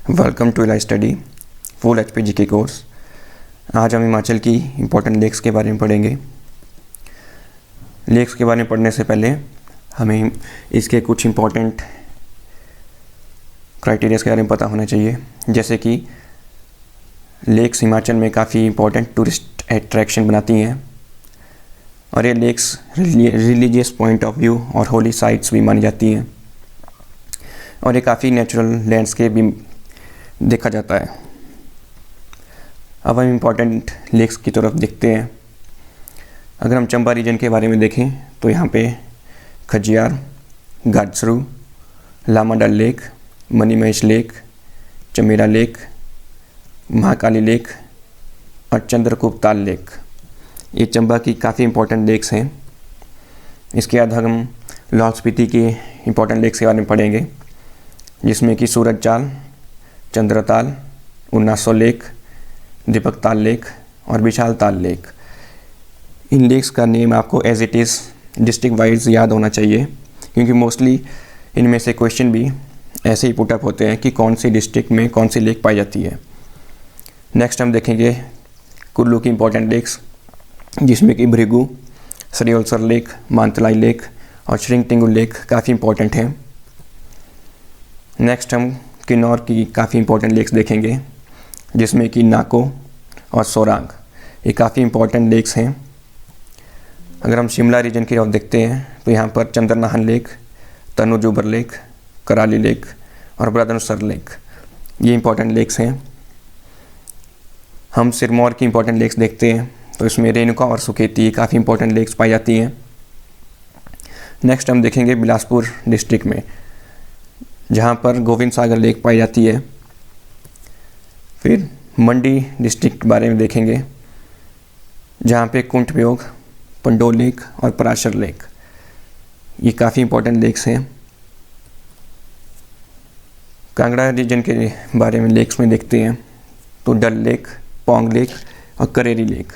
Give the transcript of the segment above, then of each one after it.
Welcome to elite study full HP GK course. आज हम हिमाचल की इम्पोर्टेंट लेक्स के बारे में पढ़ेंगे। लेक्स के बारे में पढ़ने से पहले हमें इसके कुछ इम्पोर्टेंट क्राइटेरियाज के बारे में पता होना चाहिए, जैसे कि लेक्स हिमाचल में काफ़ी इम्पोर्टेंट टूरिस्ट अट्रैक्शन बनाती हैं और ये lakes religious point of view और होली साइट्स भी मानी जाती हैं और ये काफ़ी नेचुरल लैंडस्केप भी देखा जाता है। अब हम इम्पोर्टेंट लेक्स की तरफ देखते हैं। अगर हम चंबा रीजन के बारे में देखें तो यहाँ पे Khajjiar, Gajru, Lama Dal lake, Mani Mahesh lake, Chamera lake, Mahakali lake और चंद्रकूप ताल लेक, ये चंबा की काफ़ी इम्पोर्टेंट लेक्स हैं। इसके बाद हम लाहौल स्पीति के इम्पोर्टेंट लेक्स के बारे में पढ़ेंगे, जिसमें कि सूरज चाल, चंद्रताल, उन्नासो लेक, दीपक ताल लेक और विशाल ताल लेक। इन लेक्स का नेम आपको as it is district wise याद होना चाहिए, क्योंकि मोस्टली इनमें से क्वेश्चन भी ऐसे ही पुटअप होते हैं कि कौन सी डिस्ट्रिक्ट में कौन सी लेक पाई जाती है। नेक्स्ट हम देखेंगे कुल्लू की इम्पोर्टेंट लेक्स, जिसमें कि भृगु, सरियोलसर लेक, मानतलाई लेक और श्रिंगटिंगू लेक काफ़ी इम्पोर्टेंट हैं। नेक्स्ट हम किन्नौर की काफ़ी इम्पोर्टेंट लेक्स देखेंगे, जिसमें कि नाको और सोरांग, ये काफ़ी इम्पोर्टेंट लेक्स हैं। अगर हम शिमला रीजन की ओर देखते हैं तो यहाँ पर चंद्रनाहन लेक, तनुजुबर लेक, कराली लेक और ब्रदनसर लेक, ये इम्पोर्टेंट लेक्स हैं। हम सिरमौर की इम्पोर्टेंट लेक्स देखते हैं तो इसमें रेणुका और सुकेती काफ़ी इम्पोर्टेंट लेक्स पाई जाती हैं। नेक्स्ट हम देखेंगे बिलासपुर डिस्ट्रिक्ट में, जहाँ पर गोविंद सागर लेक पाई जाती है। फिर मंडी डिस्ट्रिक्ट के बारे में देखेंगे, जहाँ पे कुंठ व्योग, पंडोल लेक और पराशर लेक, ये काफ़ी इम्पोर्टेंट लेक्स हैं। कांगड़ा रीजन के बारे में लेक्स में देखते हैं तो डल लेक, पोंग लेक और करेरी लेक,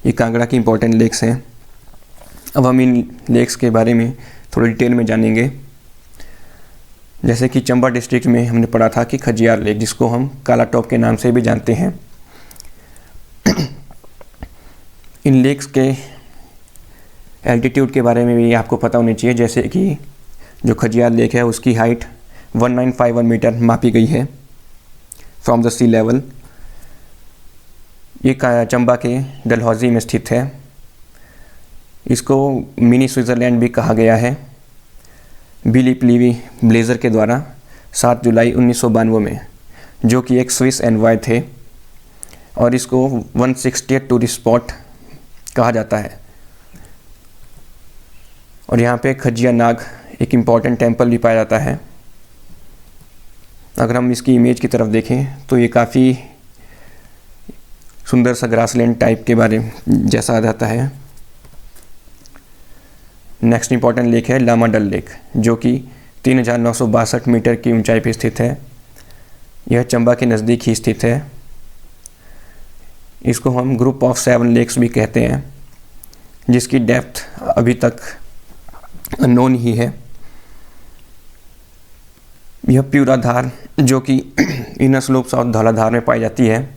ये कांगड़ा की इम्पोर्टेंट लेक्स हैं। अब हम इन लेक्स के बारे में थोड़ी डिटेल में जानेंगे। जैसे कि चंबा डिस्ट्रिक्ट में हमने पढ़ा था कि खजियार लेक, जिसको हम काला टॉप के नाम से भी जानते हैं। इन लेक्स के एल्टीट्यूड के बारे में भी आपको पता होनी चाहिए, जैसे कि जो खजियार लेक है उसकी हाइट 1951 मीटर मापी गई है फ्रॉम द सी लेवल। ये चंबा के डलहौजी में स्थित है। इसको मिनी स्विट्ज़रलैंड भी कहा गया है बिली लीवी ब्लेजर के द्वारा 7 जुलाई 1992 में, जो कि एक स्विस एनवॉय थे, और इसको 160 टूरिस्ट स्पॉट कहा जाता है। और यहाँ पे खजिया नाग एक इम्पॉर्टेंट टेंपल भी पाया जाता है। अगर हम इसकी इमेज की तरफ देखें तो ये काफ़ी सुंदर सा ग्रासलैंड टाइप के बारे में जैसा आ जाता है। नेक्स्ट इम्पॉर्टेंट लेक है लामा डल लेक, जो कि 3962 मीटर की ऊंचाई पर स्थित है। यह चंबा के नज़दीक ही स्थित है। इसको हम ग्रुप ऑफ 7 लेक्स भी कहते हैं, जिसकी डेप्थ अभी तक अननोन ही है। यह प्यूराधार, जो कि इनर स्लोप्स ऑफ धौलाधार में पाई जाती है,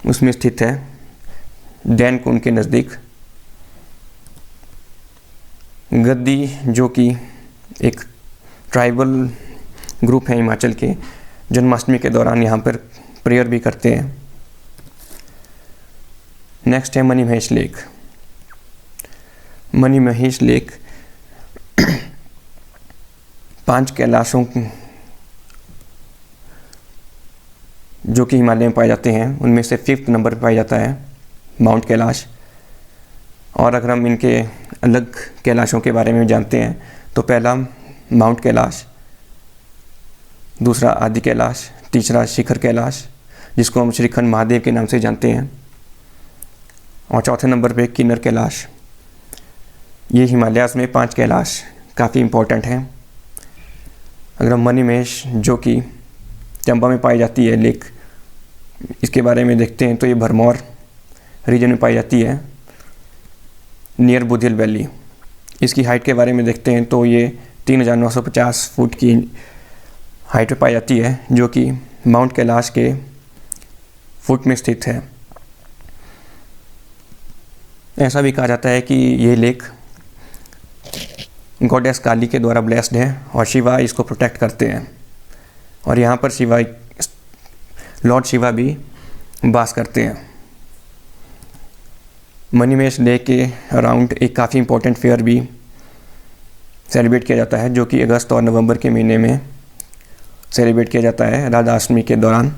उसमें स्थित है, डैन कुंड के नज़दीक। गद्दी, जो कि एक ट्राइबल ग्रुप है हिमाचल के, जन्माष्टमी के दौरान यहाँ पर प्रेयर भी करते हैं। नेक्स्ट है money Mahesh lake. Mani Mahesh lake 5 कैलाशों जो कि हिमालय में पाए जाते हैं, उनमें से 5th नंबर पर पाया जाता है माउंट कैलाश। और अगर हम इनके अलग कैलाशों के बारे में जानते हैं तो पहला माउंट कैलाश, दूसरा आदि कैलाश, तीसरा शिखर कैलाश, जिसको हम श्रीखंड महादेव के नाम से जानते हैं, और चौथे नंबर पे किन्नर कैलाश। ये हिमालयाज़ में 5 कैलाश काफ़ी इम्पोर्टेंट हैं। अगर हम मनी महेश, जो कि चंबा में पाई जाती है लेक, इसके बारे में देखते हैं तो ये भरमौर रीजन में पाई जाती है, नियर बुधिल वैली। इसकी हाइट के बारे में देखते हैं तो ये 3950 फुट की हाइट पे पाई जाती है, जो कि माउंट कैलाश के फुट में स्थित है। ऐसा भी कहा जाता है कि ये लेक गॉडेस काली के द्वारा ब्लेस्ड है और शिवा इसको प्रोटेक्ट करते हैं, और यहाँ पर लॉर्ड शिवा भी वास करते हैं। मणिमहेश लेक के अराउंड एक काफ़ी इम्पोर्टेंट फेयर भी सेलिब्रेट किया जाता है, जो कि अगस्त और नवंबर के महीने में सेलिब्रेट किया जाता है राधाअष्टमी के दौरान।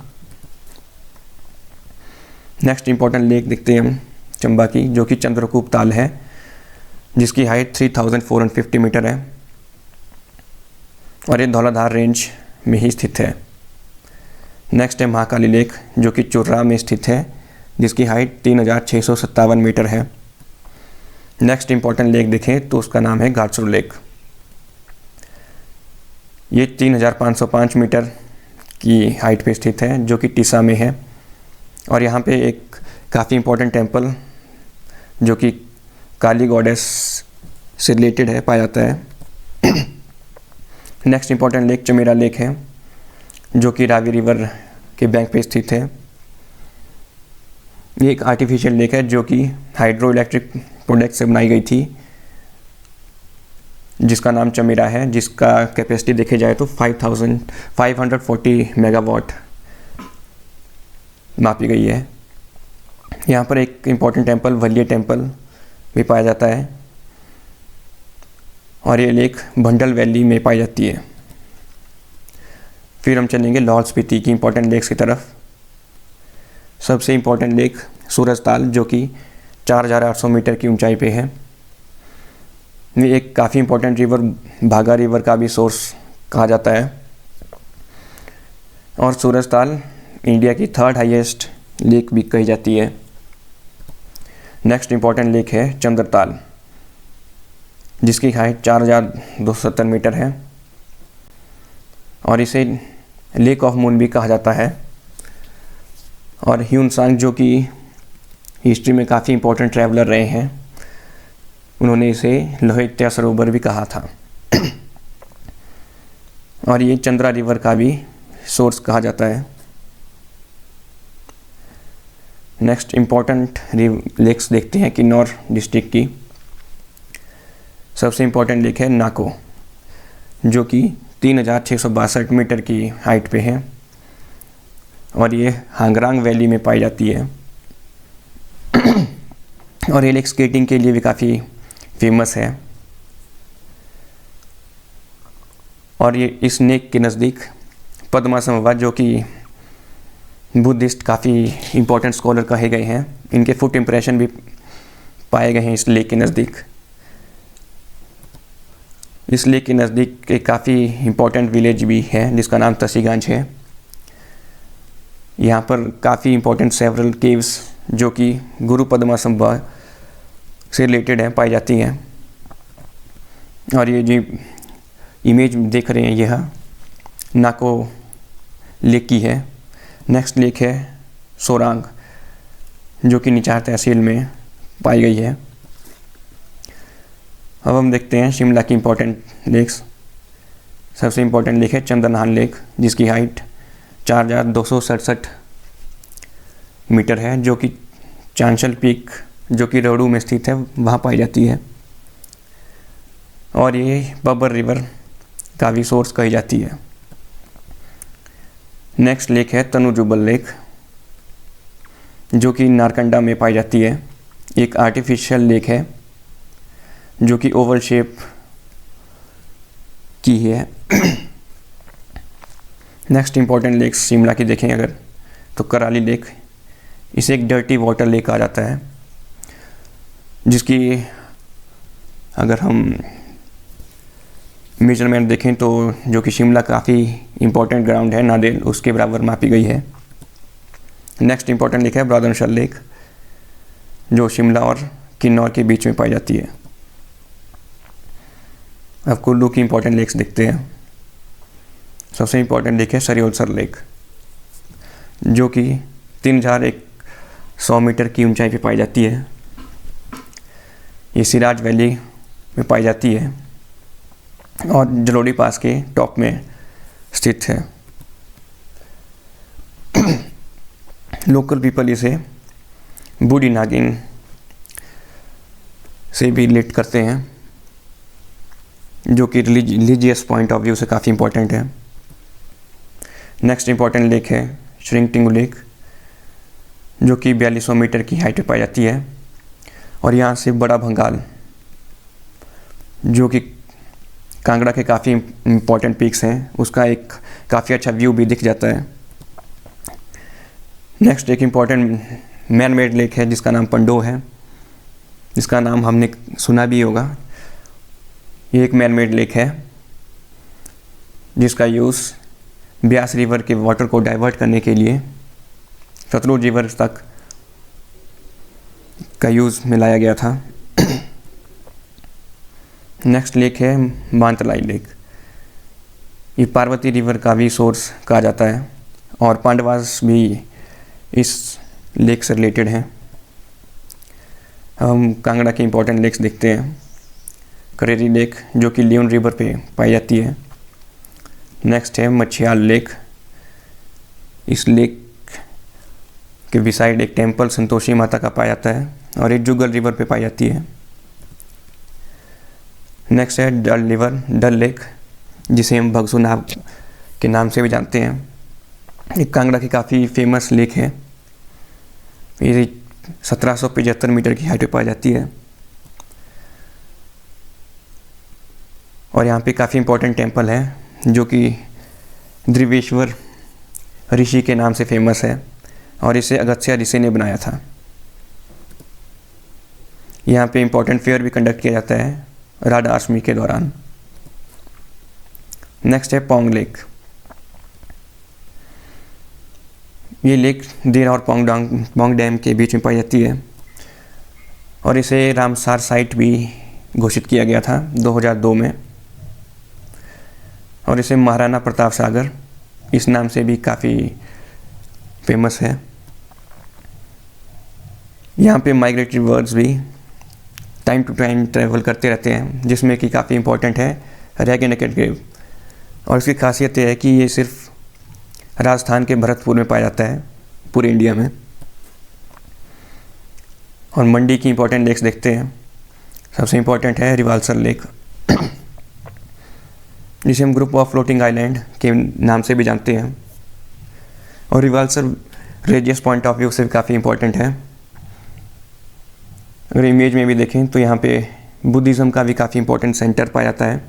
नेक्स्ट इम्पोर्टेंट लेक देखते हैं हम चंबा की, जो कि चंद्रकूप ताल है, जिसकी हाइट 3450 मीटर है और ये धौलाधार रेंज में ही स्थित है। नेक्स्ट है महाकाली लेक, जो कि चुर्रा में स्थित है, जिसकी हाइट 3657 मीटर है। नेक्स्ट इम्पोर्टेंट लेक देखें तो उसका नाम है घाटसुर लेक। ये 3505 मीटर की हाइट पे स्थित है, जो कि टीसा में है, और यहाँ पे एक काफ़ी इम्पोर्टेंट टेम्पल जो कि काली गॉडेस से रिलेटेड है पाया जाता है। Next important lake Chamera lake है, जो कि रावी रिवर के बैंक पे स्थित है। ये एक आर्टिफिशियल लेक है जो कि हाइड्रो इलेक्ट्रिक प्रोडक्ट से बनाई गई थी, जिसका नाम चमेरा है, जिसका कैपेसिटी देखे जाए तो 5540 मेगावाट मापी गई है। यहाँ पर एक इम्पॉर्टेंट टेम्पल वलिया टेम्पल भी पाया जाता है, और ये लेक भंडल वैली में पाई जाती है। फिर हम चलेंगे लाहौल स्पीति की इम्पोर्टेंट लेक्स की तरफ। सबसे इम्पोर्टेंट लेक सूरजताल, जो कि 4800 मीटर की ऊंचाई पे है। ये एक काफ़ी इम्पोर्टेंट रिवर भागा रिवर का भी सोर्स कहा जाता है, और सूरजताल इंडिया की 3rd हाईएस्ट लेक भी कही जाती है। नेक्स्ट इम्पोर्टेंट लेक है चंद्रताल, जिसकी हाइट 4270 मीटर है, और इसे लेक ऑफ मून भी कहा जाता है। और ह्यून सांग, जो कि हिस्ट्री में काफ़ी इम्पोर्टेंट ट्रैवलर रहे हैं, उन्होंने इसे लोहित्या सरोवर भी कहा था। और ये चंद्रा रिवर का भी सोर्स कहा जाता है। नेक्स्ट इम्पोर्टेंट लेक्स देखते हैं किन्नौर डिस्ट्रिक्ट की। सबसे इम्पोर्टेंट लेक है नाको, जो कि 3662 मीटर की हाइट पे है, और ये हांगरांग वैली में पाई जाती है। और ये लेक स्केटिंग के लिए भी काफ़ी फेमस है। और ये इस लेक के नज़दीक पद्मासंभवा, जो कि बुद्धिस्ट काफ़ी इम्पोर्टेंट स्कॉलर कहे गए हैं, इनके फुट इम्प्रेशन भी पाए गए हैं इस लेक के नज़दीक। इस लेक के नज़दीक एक काफ़ी इम्पोर्टेंट विलेज भी है, जिसका नाम तसीगंज है। यहाँ पर काफ़ी इम्पोर्टेंट सेवरल केव्स, जो कि गुरु पद्मासंभवा से रिलेटेड हैं, पाई जाती हैं। और ये जो इमेज देख रहे हैं यह नाको लेक की है। नेक्स्ट लेक है सोरांग, जो कि निचार तहसील में पाई गई है। अब हम देखते हैं शिमला की इम्पोर्टेंट लेक्स। सबसे इम्पोर्टेंट लेक है चंद्रनहान लेक, जिसकी हाइट 4267 मीटर है, जो कि चांचल पीक, जो कि रोहड़ू में स्थित है, वहाँ पाई जाती है। और ये बब्बर रिवर का भी सोर्स कही जाती है। नेक्स्ट लेक है तनुजुबल लेक, जो कि नारकंडा में पाई जाती है। एक आर्टिफिशियल लेक है, जो कि ओवल शेप की है। नेक्स्ट इम्पोर्टेंट लेक्स शिमला की देखें अगर तो कराली लेक, इसे एक डर्टी वाटर लेक कहा जाता है, जिसकी अगर हम मेजरमेंट देखें तो जो कि शिमला काफ़ी इम्पोर्टेंट ग्राउंड है नादेल, उसके बराबर मापी गई है। नेक्स्ट इम्पोर्टेंट लेक है ब्रादनशल लेक, जो शिमला और किन्नौर के बीच में पाई जाती है। अब कुल्लू की इम्पोर्टेंट लेक्स देखते हैं। सबसे इम्पोर्टेंट लेक है सरियोलसर लेक, जो कि 3100 मीटर की ऊंचाई पे पाई जाती है। ये सिराज वैली में पाई जाती है और जलोड़ी पास के टॉप में स्थित है। लोकल पीपल इसे बूढ़ी नागिन से भी रिलेट करते हैं, जो कि रिलीजियस पॉइंट ऑफ व्यू से काफ़ी इंपॉर्टेंट है। नेक्स्ट इंपॉर्टेंट लेक है श्रिंगटिंग लेक, जो कि 4200 मीटर की हाइट पे पाई जाती है। और यहाँ से बड़ा भंगाल, जो कि कांगड़ा के काफ़ी इंपॉर्टेंट पीक्स हैं, उसका एक काफ़ी अच्छा व्यू भी दिख जाता है। नेक्स्ट एक इम्पॉर्टेंट मैन मेड लेक है जिसका नाम पंडो है, जिसका नाम हमने सुना भी होगा। ये एक मैन मेड लेक है जिसका यूज़ ब्यास रिवर के वाटर को डाइवर्ट करने के लिए सतलुज रिवर तक का यूज़ में लाया गया था। नेक्स्ट लेक है मानतलाई लेक। ये पार्वती रिवर का भी सोर्स कहा जाता है और पांडवास भी इस लेक से रिलेटेड हैं। हम कांगड़ा के इंपॉर्टेंट लेक्स देखते हैं। करेरी लेक, जो कि लियोन रिवर पे पाई जाती है। नेक्स्ट है मछियाल लेक। इस लेक के बिसाइड एक टेम्पल संतोषी माता का पाया जाता है और एक जुगल रिवर पे पाई जाती है। नेक्स्ट है डल लेक, जिसे हम भगसू नाग के नाम से भी जानते हैं। एक कांगड़ा की काफ़ी फेमस लेक है। ये 1775 मीटर की हाइट पे पाई जाती है और यहाँ पे काफ़ी इंपॉर्टेंट टेम्पल है जो कि द्रिवेश्वर ऋषि के नाम से फेमस है और इसे अगस्त्य ऋषि ने बनाया था। यहाँ पे इंपॉर्टेंट फेयर भी कंडक्ट किया जाता है राधा अष्टमी के दौरान। नेक्स्ट है पोंग लेक। ये लेक देर और पोंग डैम के बीच में पाई जाती है और इसे रामसार साइट भी घोषित किया गया था 2002 में और इसे महाराणा प्रताप सागर इस नाम से भी काफ़ी फेमस है। यहाँ पे माइग्रेटरी बर्ड्स भी टाइम टू टाइम ट्रैवल करते रहते हैं, जिसमें कि काफ़ी इंपॉर्टेंट है रेगेनेकेट ग्रेव। और इसकी खासियत यह है कि ये सिर्फ राजस्थान के भरतपुर में पाया जाता है पूरे इंडिया में। और मंडी की इंपॉर्टेंट लेक्स देखते हैं। सबसे इंपॉर्टेंट है रिवाल्सर लेक, जिसे हम ग्रुप ऑफ फ्लोटिंग आइलैंड के नाम से भी जानते हैं। और Rewalsar religious point of view से काफ़ी इंपॉर्टेंट है। अगर इमेज में भी देखें तो यहाँ पे बुद्धिज़्म का भी काफ़ी इंपॉर्टेंट सेंटर पाया जाता है,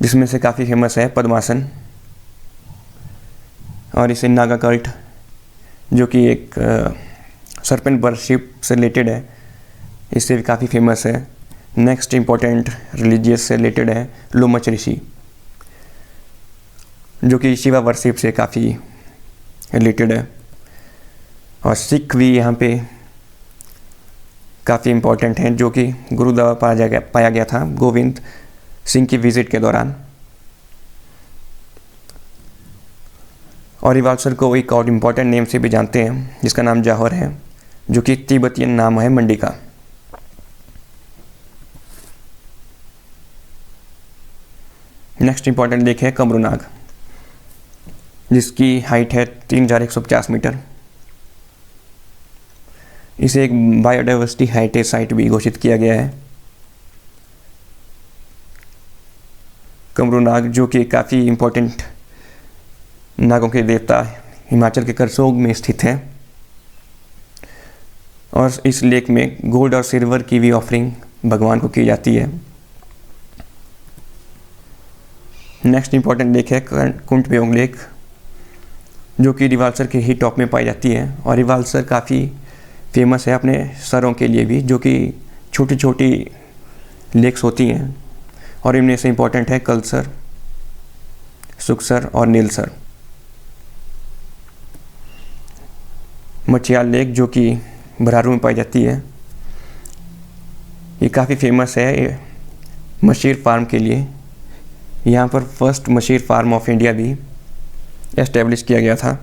जिसमें से काफ़ी फेमस है पद्मासन। और इसे नागा कल्ट, जो कि एक सर्पेंट वर्शिप से रिलेटेड है, इससे भी काफ़ी फेमस है। नेक्स्ट इंपॉर्टेंट रिलीजियस से रिलेटेड है लोमच ऋषि, जो कि शिवा वर्शिप से काफ़ी रिलेटेड है। और सिख भी यहाँ पे काफ़ी इंपॉर्टेंट हैं, जो कि गुरुद्वारा पाया गया था गोविंद सिंह की विजिट के दौरान। और रिवाल्सर को एक और इम्पॉर्टेंट नेम से भी जानते हैं, जिसका नाम जाहौर है, जो कि तिब्बतियन नाम है मंडी का। नेक्स्ट इंपॉर्टेंट लेक है कमरूनाग, जिसकी हाइट है 3150 मीटर। इसे एक बायोडाइवर्सिटी हेरिटेज साइट भी घोषित किया गया है। कमरूनाग, जो कि काफ़ी इम्पोर्टेंट नागों के देवता हिमाचल के करसोग में स्थित है। और इस लेक में गोल्ड और सिल्वर की भी ऑफरिंग भगवान को की जाती है। नेक्स्ट इंपॉर्टेंट लेक है कुंट बेओंग लेक, जो कि रिवाल्सर के ही टॉप में पाई जाती है। और रिवाल्सर काफ़ी फेमस है अपने सरों के लिए भी, जो कि छोटी छोटी लेक्स होती हैं और इनमें से इंपॉर्टेंट है कलसर, सुखसर और नीलसर। मछियाल लेक, जो कि बरारू में पाई जाती है, ये काफ़ी फेमस है मशीर फार्म के लिए। यहाँ पर first mushroom farm of India भी एस्टेब्लिश किया गया था।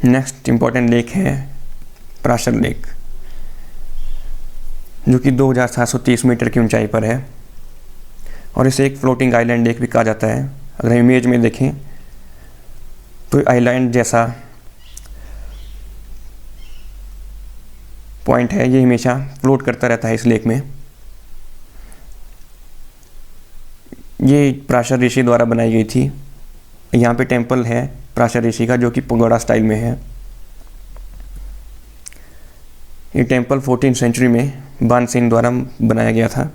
नेक्स्ट इंपॉर्टेंट लेक है पराशर लेक, जो कि 2730 मीटर की ऊंचाई पर है, और इसे एक फ्लोटिंग आइलैंड लेक भी कहा जाता है। अगर हम इमेज में देखें तो आइलैंड जैसा पॉइंट है, ये हमेशा फ्लोट करता रहता है इस लेक में। ये पराशर ऋषि द्वारा बनाई गई थी। यहाँ पे टेंपल है पराशर ऋषि का, जो कि पगोड़ा स्टाइल में है। ये टेंपल 14वीं सेंचुरी में बानसेन द्वारा बनाया गया था।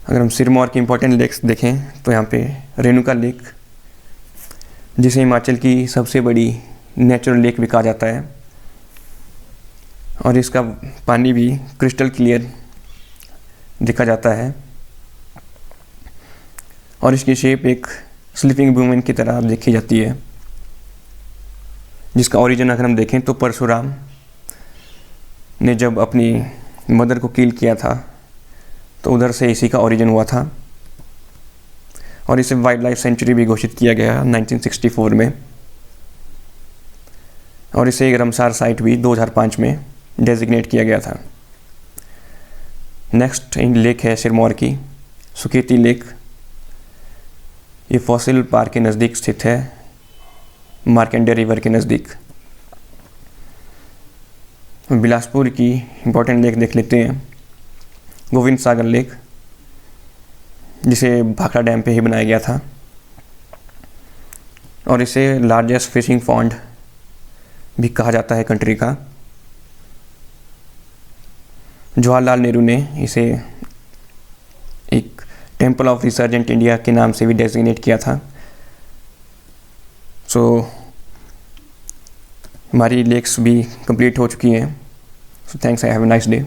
अगर हम सिरमौर की इंपॉर्टेंट लेक्स देखें तो यहाँ पे रेणुका लेक, जिसे हिमाचल की सबसे बड़ी नेचुरल लेक भी कहा जाता है, और इसका पानी भी क्रिस्टल क्लियर देखा जाता है, और इसकी शेप एक स्लीपिंग वुमेन की तरह देखी जाती है, जिसका ओरिजिन अगर हम देखें तो परशुराम ने जब अपनी मदर को किल किया था तो उधर से इसी का ओरिजिन हुआ था, और इसे वाइल्ड लाइफ सेंचुरी भी घोषित किया गया 1964 में, और इसे एक रमसार साइट भी 2005 में डेजिग्नेट किया गया था। नेक्स्ट लेक है सिरमौर की सुकेती लेक। ये फॉसिल पार्क के नज़दीक स्थित है, मार्कंडे रिवर के नज़दीक। बिलासपुर की इम्पोर्टेंट लेक देख लेते हैं, गोविंद सागर लेक, जिसे भाखड़ा डैम पे ही बनाया गया था, और इसे लार्जेस्ट फिशिंग पॉन्ड भी कहा जाता है कंट्री का। जवाहरलाल नेहरू ने इसे एक टेंपल ऑफ रिसर्जेंट इंडिया के नाम से भी डेजिग्नेट किया था। सो हमारी लेक्स भी कंप्लीट हो चुकी हैं। So thanks, I have a nice day.